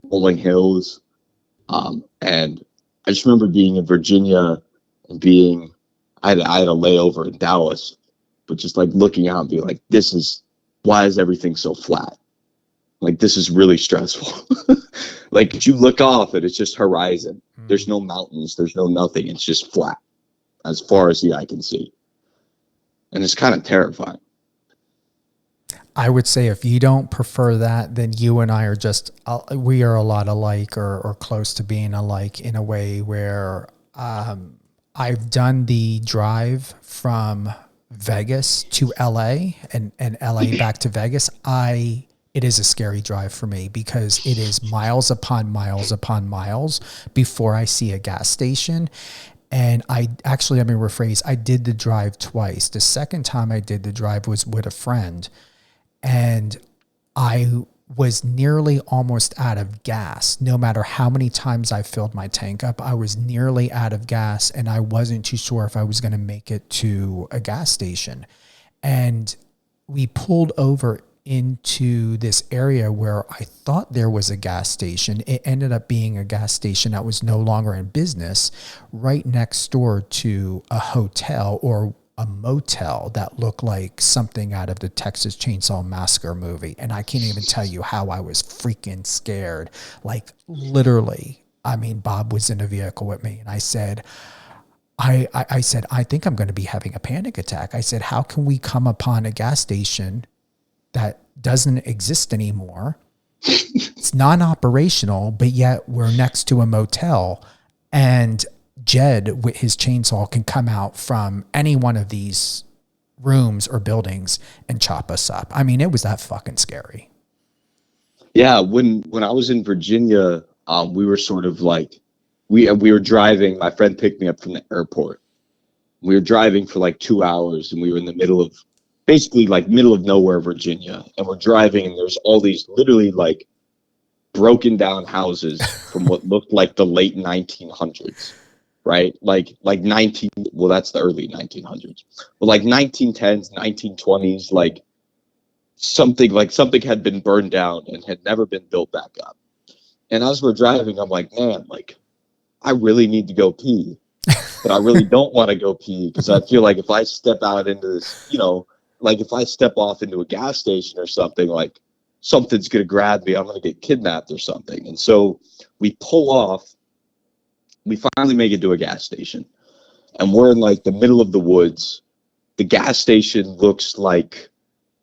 rolling hills. And I just remember being in Virginia and I had a layover in Dallas. But just looking out and being why is everything so flat? This is really stressful. You look off and it's just horizon. Mm. There's no mountains. There's no nothing. It's just flat as far as the eye can see. And it's kind of terrifying. I would say if you don't prefer that, then you and I are we are a lot alike or close to being alike in a way where I've done the drive from Vegas to LA and LA back to Vegas. It is a scary drive for me because it is miles upon miles upon miles before I see a gas station. And let me rephrase, I did the drive twice. The second time I did the drive was with a friend, and I was nearly almost out of gas. No matter how many times I filled my tank up, I was nearly out of gas, and I wasn't too sure if I was going to make it to a gas station. And we pulled over into this area where I thought there was a gas station. It ended up being a gas station that was no longer in business, right next door to a hotel or a motel that looked like something out of the Texas Chainsaw Massacre movie. And I can't even tell you how I was freaking scared. Like literally, I mean, Bob was in a vehicle with me, and I said, I said, I think I'm going to be having a panic attack. I said, how can we come upon a gas station that doesn't exist anymore? It's non-operational, but yet we're next to a motel, and Jed with his chainsaw can come out from any one of these rooms or buildings and chop us up. I mean, it was that fucking scary. Yeah, when I was in Virginia, we were sort of like we were driving. My friend picked me up from the airport. We were driving for like 2 hours, and we were in the middle of nowhere, Virginia, and we're driving, and there's all these literally like broken down houses from what looked like the late 1900s, right? Like 19, well, that's the early 1900s, but like 1910s, 1920s, like something had been burned down and had never been built back up. And as we're driving, I'm like, man, like I really need to go pee, but I really don't want to go pee because I feel like if I step out into this, like if I step off into a gas station or something, like something's going to grab me, I'm going to get kidnapped or something. And so we pull off, we finally make it to a gas station, and we're in like the middle of the woods. The gas station looks like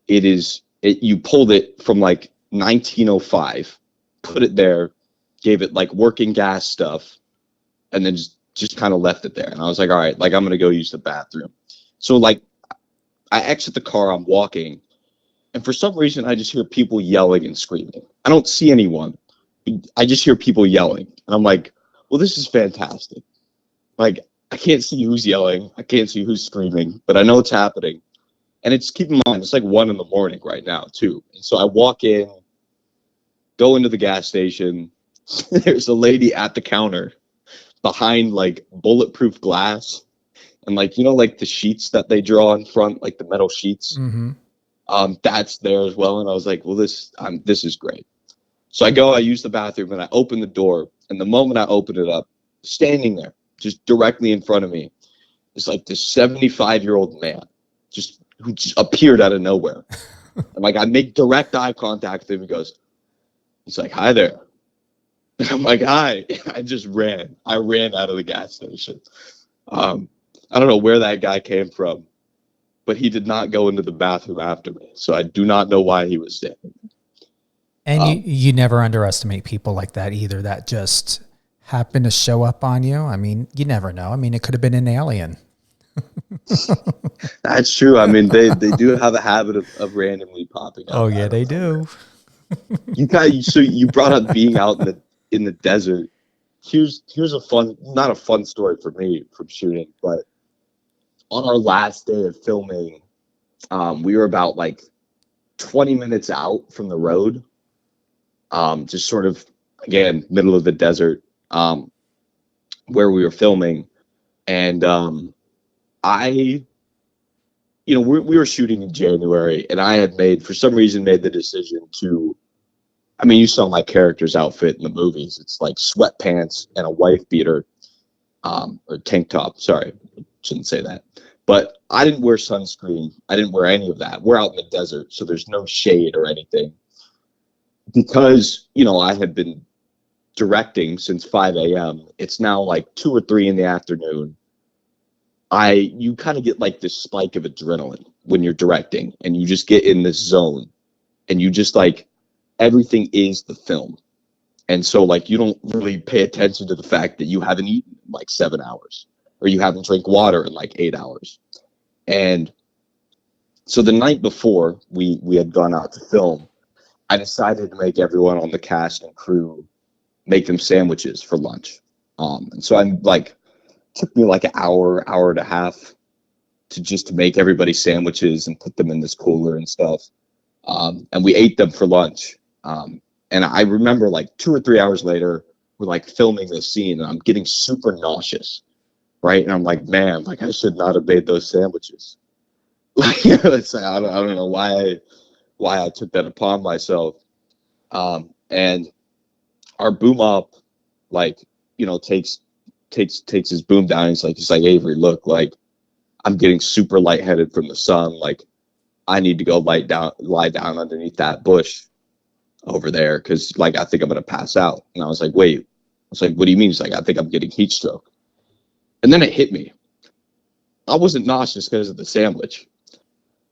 you pulled it from like 1905, put it there, gave it like working gas stuff, and then just kind of left it there. And I was like, all right, like I'm going to go use the bathroom. So like I exit the car, I'm walking, and for some reason I just hear people yelling and screaming. I don't see anyone. I just hear people yelling. And I'm like, well, this is fantastic. Like, I can't see who's yelling. I can't see who's screaming, but I know it's happening. And keep in mind, it's like 1 a.m. right now, too. And so I walk in, go into the gas station. There's a lady at the counter behind like bulletproof glass. And like, like the sheets that they draw in front, like the metal sheets, that's there as well. And I was like, well, this is great. So I use the bathroom, and I open the door. And the moment I open it up, standing there, just directly in front of me, is like this 75-year-old man, who just appeared out of nowhere. And like I make direct eye contact with him. He's like, hi there. And I'm like, hi. I just ran. I ran out of the gas station. I don't know where that guy came from, but he did not go into the bathroom after me. So I do not know why he was standing. And you never underestimate people like that either, that just happen to show up on you. I mean, you never know. I mean, it could have been an alien. That's true. I mean, they do have a habit of randomly popping up. Oh, yeah, they do. So you brought up being out in the desert. Here's not a fun story for me from shooting, but on our last day of filming, we were about like 20 minutes out from the road. Just sort of, again, middle of the desert, where we were filming. And we were shooting in January, and I had for some reason made the decision to, I mean, you saw my character's outfit in the movies. It's like sweatpants and a wife beater, or tank top. Sorry, shouldn't say that. But I didn't wear sunscreen. I didn't wear any of that. We're out in the desert, so there's no shade or anything. Because, I had been directing since 5 a.m. It's now like 2 or 3 in the afternoon. You kind of get like this spike of adrenaline when you're directing, and you just get in this zone, and you just like, everything is the film. And so like, you don't really pay attention to the fact that you haven't eaten in like 7 hours. or you haven't drank water in like 8 hours. And so the night before we had gone out to film, I decided to make everyone on the cast and crew make them sandwiches for lunch. And so I'm like, took me like an hour and a half to make everybody sandwiches and put them in this cooler and stuff. And we ate them for lunch. And I remember like 2 or 3 hours later, we're like filming this scene and I'm getting super nauseous. Right. And I'm like, man, like I should not have made those sandwiches. Like, it's like, I don't know why I took that upon myself. And our boom op, like, you know, takes his boom down. He's like, Avery, look, like, I'm getting super lightheaded from the sun. Like, I need to go lie down underneath that bush over there because, like, I think I'm gonna pass out. And I was like, wait. I was like, what do you mean? He's like, I think I'm getting heat stroke. And then it hit me. I wasn't nauseous because of the sandwich.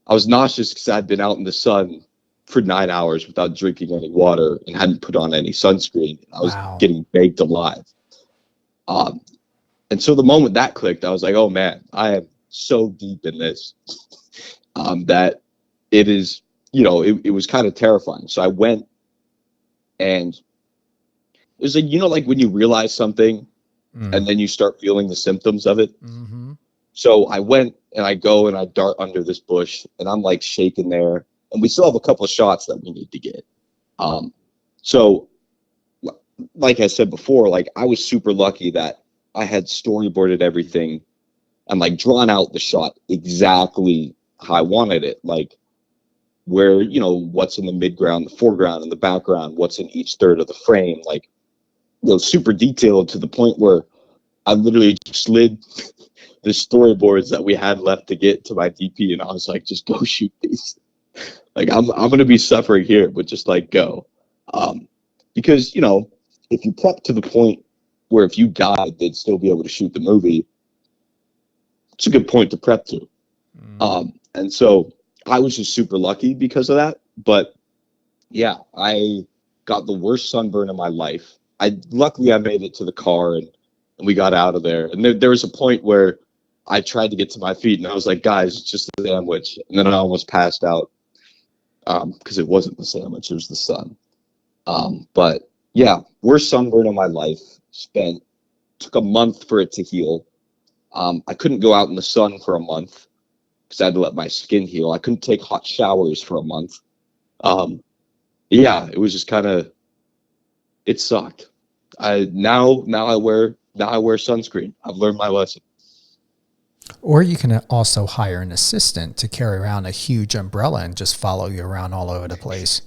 I was nauseous because I'd been out in the sun for 9 hours without drinking any water and hadn't put on any sunscreen. I was getting baked alive. And so the moment that clicked, I was like, oh man, I am so deep in this that it is, you know, it was kind of terrifying. So I went and it was like, you know, like when you realize something and then you start feeling the symptoms of it. Mm-hmm. So I went and I go and I dart under this bush and I'm like shaking there. And we still have a couple of shots that we need to get. So like I said before, like I was super lucky that I had storyboarded everything and like drawn out the shot exactly how I wanted it. Like where, you know, what's in the midground, the foreground, and the background, what's in each third of the frame, like, you know, super detailed to the point where I literally slid the storyboards that we had left to get to my DP, and I was like, just go shoot these. Like, I'm going to be suffering here, but just like go. Because, you know, if you prep to the point where if you died, they'd still be able to shoot the movie, it's a good point to prep to. And so I was just super lucky because of that. But yeah, I got the worst sunburn of my life. Luckily I made it to the car and we got out of there. And there was a point where I tried to get to my feet and I was like, guys, it's just a sandwich. And then I almost passed out because it wasn't the sandwich, it was the sun. But yeah, worst sunburn of my life. Took a month for it to heal. I couldn't go out in the sun for a month because I had to let my skin heal. I couldn't take hot showers for a month. Yeah, it was just kind of, it sucked. Now I wear sunscreen. I've learned my lesson. Or you can also hire an assistant to carry around a huge umbrella and just follow you around all over the place.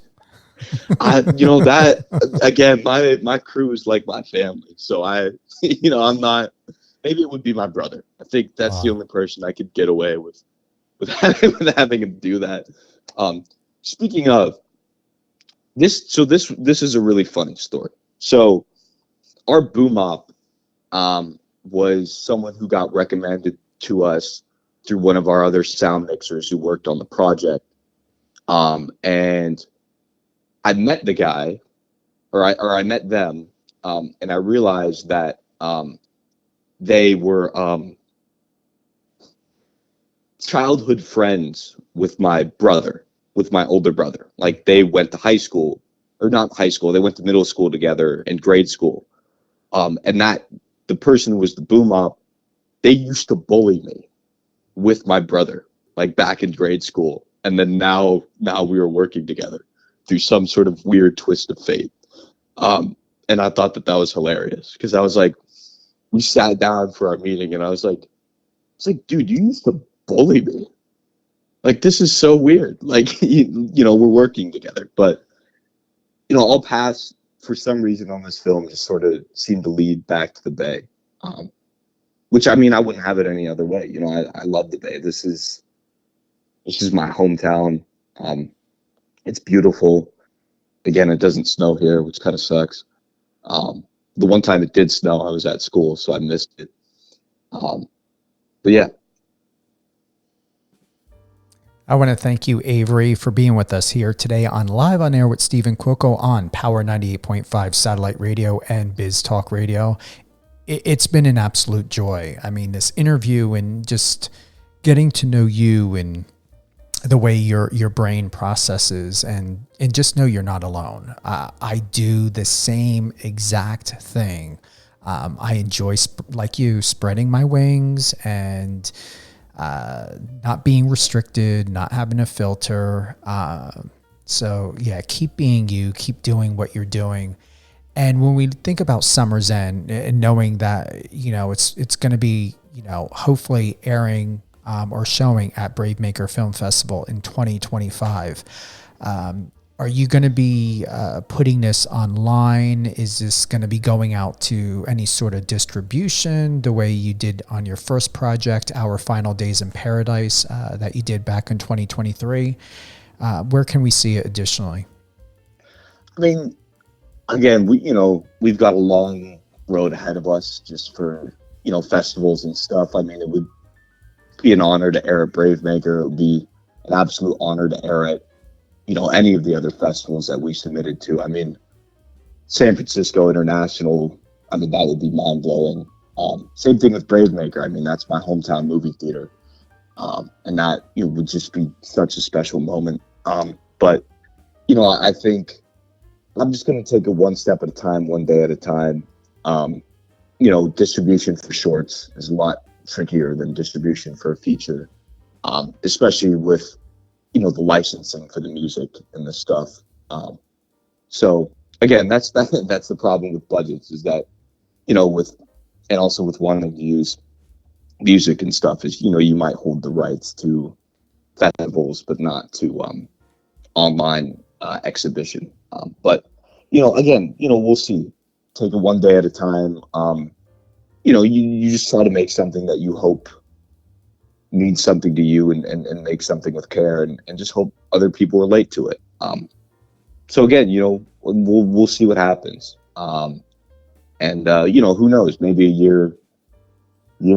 You know, that again, my crew is like my family. So I'm not, maybe it would be my brother. I think that's the only person I could get away with having him do that. Speaking of this, this is a really funny story. So our boom op was someone who got recommended to us through one of our other sound mixers who worked on the project. And I met the guy, or I met them, and I realized that they were childhood friends with my brother, with my older brother. Like they went to high school, or not high school, they went to middle school together and grade school. And that the person who was the boom op, they used to bully me with my brother, like back in grade school. And then now we were working together through some sort of weird twist of fate. And I thought that was hilarious because I was like, we sat down for our meeting and I was like, dude, you used to bully me. Like, this is so weird. Like, you know, we're working together, but you know, all paths for some reason on this film just sort of seemed to lead back to the Bay. Which, I mean, I wouldn't have it any other way. You know, I love the Bay. This is my hometown. It's beautiful. Again, it doesn't snow here, which kind of sucks. The one time it did snow, I was at school, so I missed it. But yeah. I want to thank you, Avery, for being with us here today on Live on Air with Stephen Cuoco on Power 98.5 Satellite Radio and Biz Talk Radio. it's been an absolute joy. I mean, this interview and just getting to know you and the way your brain processes, and just know you're not alone. I do the same exact thing. I enjoy, like you, spreading my wings and not being restricted, not having a filter. So yeah, keep being you, keep doing what you're doing. And when we think about Summer's End and knowing that, you know, it's going to be, you know, hopefully airing or showing at Brave Maker Film Festival in 2025. Are you going to be putting this online? Is this going to be going out to any sort of distribution the way you did on your first project, Our Final Days in Paradise, that you did back in 2023? Where can we see it additionally? I mean, again, we've got a long road ahead of us just for, festivals and stuff. I mean, it would be an honor to air at Brave Maker. It would be an absolute honor to air at, any of the other festivals that we submitted to. I mean, San Francisco International, I mean, that would be mind blowing. Same thing with Brave Maker. I mean, that's my hometown movie theater. And that would just be such a special moment. But, I think I'm just going to take it one step at a time, one day at a time. Distribution for shorts is a lot trickier than distribution for a feature, especially with, the licensing for the music and the stuff. So again, that's the problem with budgets, is that, and also with wanting to use music and stuff, is, you might hold the rights to festivals, but not to online exhibition. But, again, we'll see. Take it one day at a time. You just try to make something that you hope means something to you, and make something with care, and just hope other people relate to it. So again, we'll see what happens. And who knows, maybe a year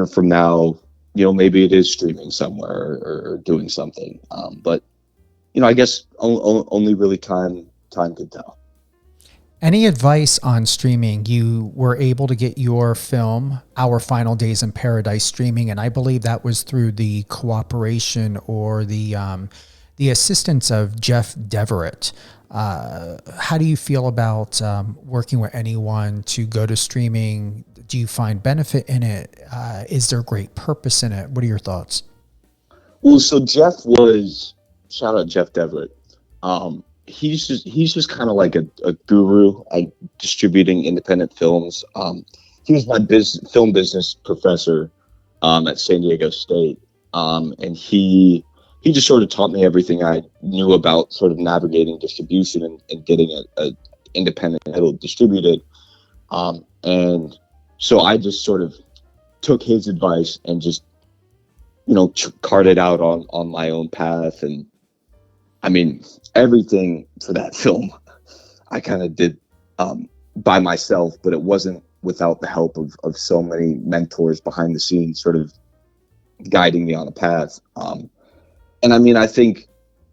from now, maybe it is streaming somewhere or doing something. But I guess only really time could tell. Any advice on streaming? You were able to get your film, Our Final Days in Paradise, streaming, and I believe that was through the cooperation or the assistance of Jeff Deverett. How do you feel about working with anyone to go to streaming? Do you find benefit in it? Is there great purpose in it? What are your thoughts? Well, so shout out Jeff Deverett. He's just kind of like a guru at distributing independent films. He was my film business professor at San Diego State, and he just sort of taught me everything I knew about sort of navigating distribution and getting a independent title distributed. And so I just sort of took his advice and just carted out on my own path. And I mean, everything for that film I kind of did by myself, but it wasn't without the help of so many mentors behind the scenes sort of guiding me on a path. And I mean, I think,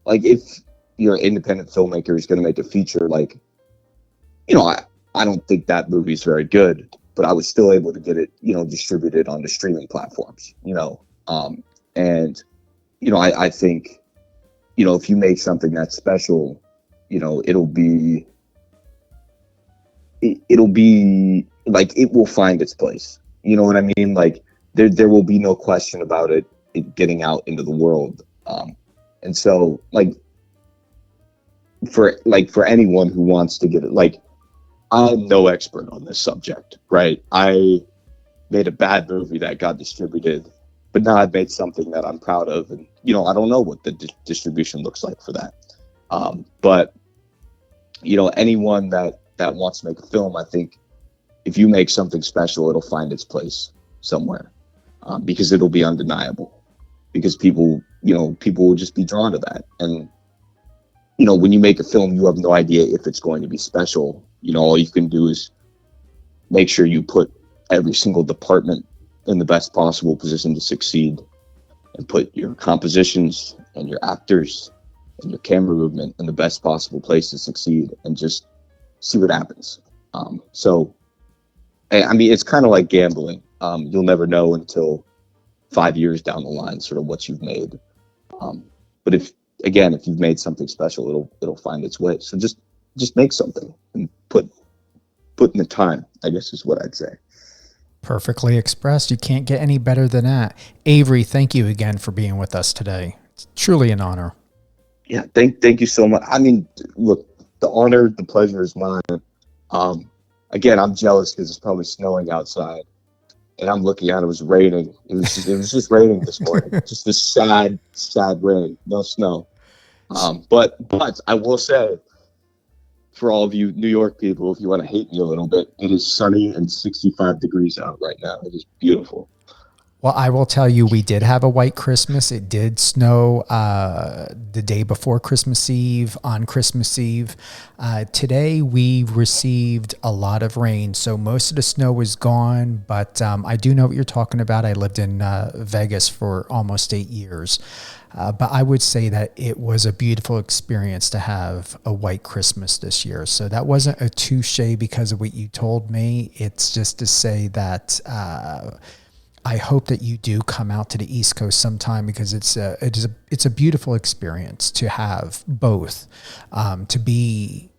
like, if you're an independent filmmaker who's going to make a feature, like, I don't think that movie's very good, but I was still able to get it, distributed on the streaming platforms, and, I think, if you make something that's special, it'll be like, it will find its place. You know what I mean? Like, there will be no question about it getting out into the world. And so, like, for anyone who wants to get it, like, I'm no expert on this subject, right? I made a bad movie that got distributed, but now I've made something that I'm proud of, and I don't know what the distribution looks like for that. But anyone that wants to make a film, I think if you make something special, it'll find its place somewhere, because it'll be undeniable. Because people will just be drawn to that. And when you make a film, you have no idea if it's going to be special. All you can do is make sure you put every single department in the best possible position to succeed, and put your compositions and your actors and your camera movement in the best possible place to succeed, and just see what happens. So I mean, it's kind of like gambling. You'll never know until 5 years down the line, sort of what you've made. But if you've made something special, it'll find its way. So just make something and put in the time, I guess is what I'd say. Perfectly expressed. You can't get any better than that. Avery, thank you again for being with us today. It's truly an honor. Yeah, thank you so much. I mean, look, the honor, the pleasure is mine. Again, I'm jealous because it's probably snowing outside, and I'm looking out. It was raining. It was just raining this morning. Just this sad rain, no snow. But I will say, for all of you New York people, if you want to hate me a little bit, it is sunny and 65 degrees out right now. It is beautiful. Well, I will tell you, we did have a white Christmas. It did snow the day before Christmas Eve, on Christmas Eve. Today, we received a lot of rain, so most of the snow was gone, but I do know what you're talking about. I lived in Vegas for almost 8 years. But I would say that it was a beautiful experience to have a white Christmas this year. So that wasn't a touche because of what you told me. It's just to say that I hope that you do come out to the East Coast sometime, because it's a beautiful experience to have both, to be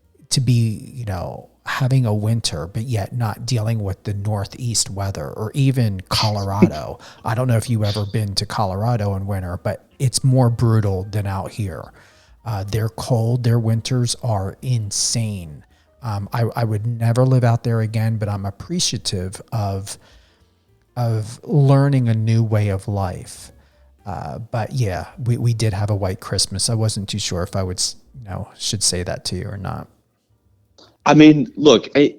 having a winter, but yet not dealing with the Northeast weather, or even Colorado. I don't know if you've ever been to Colorado in winter, but it's more brutal than out here. They're cold. Their winters are insane. I would never live out there again, but I'm appreciative of learning a new way of life. But yeah, we did have a white Christmas. I wasn't too sure if I should say that to you or not. I mean, look, I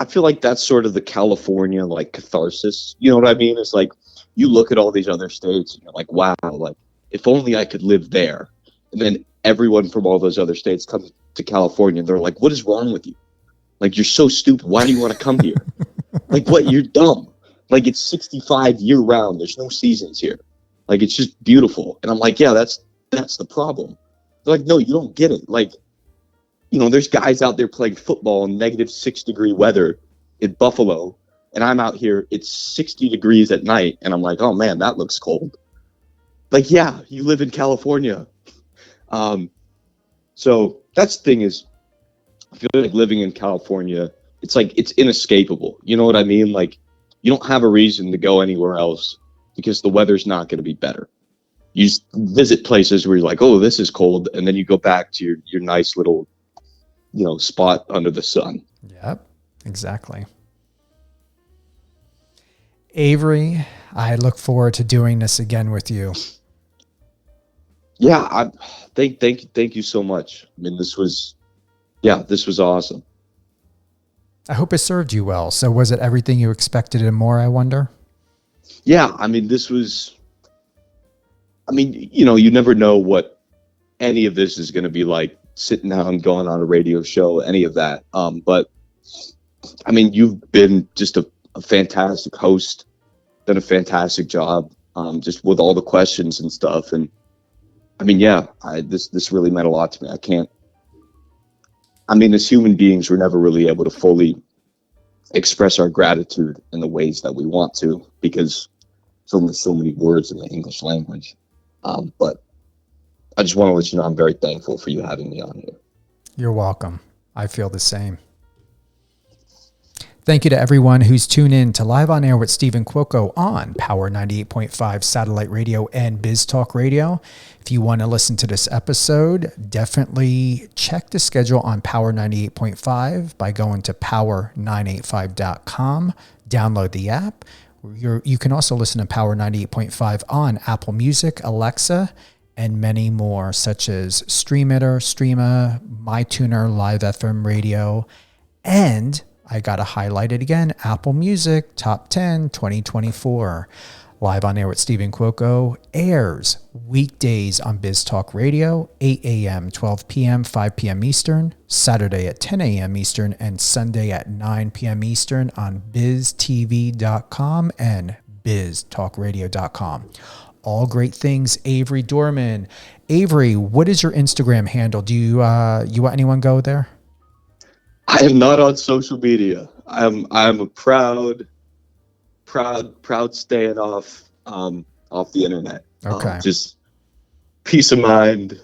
feel like that's sort of the California like catharsis. You know what I mean? It's like you look at all these other states and you're like, wow, like if only I could live there. And then everyone from all those other states comes to California and they're like, what is wrong with you? Like, you're so stupid. Why do you want to come here? Like, what? You're dumb. Like, it's 65 year round. There's no seasons here. Like, it's just beautiful. And I'm like, yeah, that's the problem. They're like, no, you don't get it. Like, there's guys out there playing football in -6 degree weather in Buffalo, and I'm out here, it's 60 degrees at night, and I'm like, oh man, that looks cold. Like, yeah, you live in California. So that's the thing is, I feel like living in California, it's like, it's inescapable. You know what I mean? Like, you don't have a reason to go anywhere else because the weather's not going to be better. You just visit places where you're like, oh, this is cold, and then you go back to your nice little, spot under the sun. Yep, exactly. Avery, I look forward to doing this again with you. Yeah, thank you so much. I mean, this was awesome. I hope it served you well. So was it everything you expected and more, I wonder? Yeah, I mean, you never know what any of this is going to be like, sitting down, going on a radio show, any of that. But I mean, you've been just a fantastic host, done a fantastic job, just with all the questions and stuff. And I mean, yeah, this really meant a lot to me. As human beings, we're never really able to fully express our gratitude in the ways that we want to, because there's only so many words in the English language. But I just want to let you know I'm very thankful for you having me on here. You're welcome. I feel the same. Thank you to everyone who's tuned in to Live on Air with Stephen Cuoco on Power 98.5 Satellite Radio and Biz Talk Radio. If you want to listen to this episode, definitely check the schedule on Power 98.5 by going to power985.com. Download the app. You can also listen to Power 98.5 on Apple Music, Alexa, and many more, such as Streameter, Streama, MyTuner, Live FM Radio, and I got to highlight it again, Apple Music Top 10 2024. Live on Air with Stephen Cuoco airs weekdays on Biz Talk Radio, 8 a.m., 12 p.m., 5 p.m. Eastern, Saturday at 10 a.m. Eastern, and Sunday at 9 p.m. Eastern on biztv.com and biztalkradio.com. All great things, Avery Dohrmann. Avery, what is your Instagram handle? Do you let anyone go there? I am not on social media. I'm a proud staying off the internet. Okay. Just peace of mind,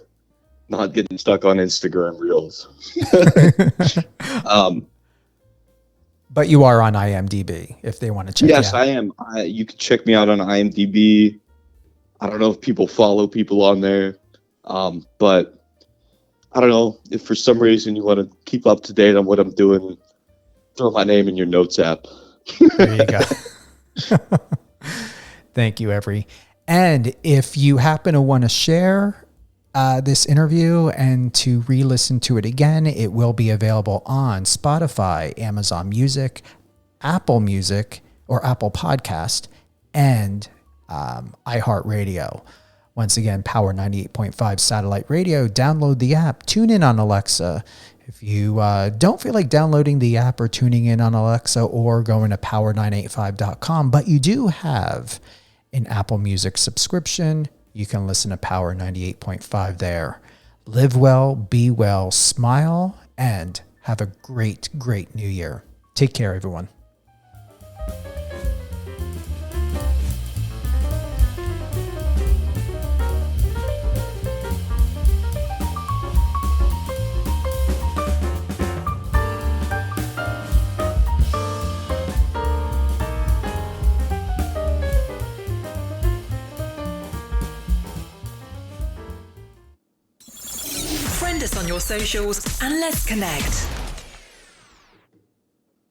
not getting stuck on Instagram Reels. But you are on IMDb if they want to check Yes, you out. I am. You can check me out on IMDb. I don't know if people follow people on there, but I don't know if for some reason you want to keep up to date on what I'm doing. Throw my name in your notes app. There you go. Thank you, Avery. And if you happen to want to share this interview and to re-listen to it again, it will be available on Spotify, Amazon Music, Apple Music, or Apple Podcast, and iHeartRadio. Once again, Power 98.5 Satellite Radio. Download the app. Tune in on Alexa. If you don't feel like downloading the app or tuning in on Alexa or going to power985.com, but you do have an Apple Music subscription, you can listen to Power 98.5 there. Live well, be well, smile, and have a great, great new year. Take care, everyone. Friend us on your socials and let's connect.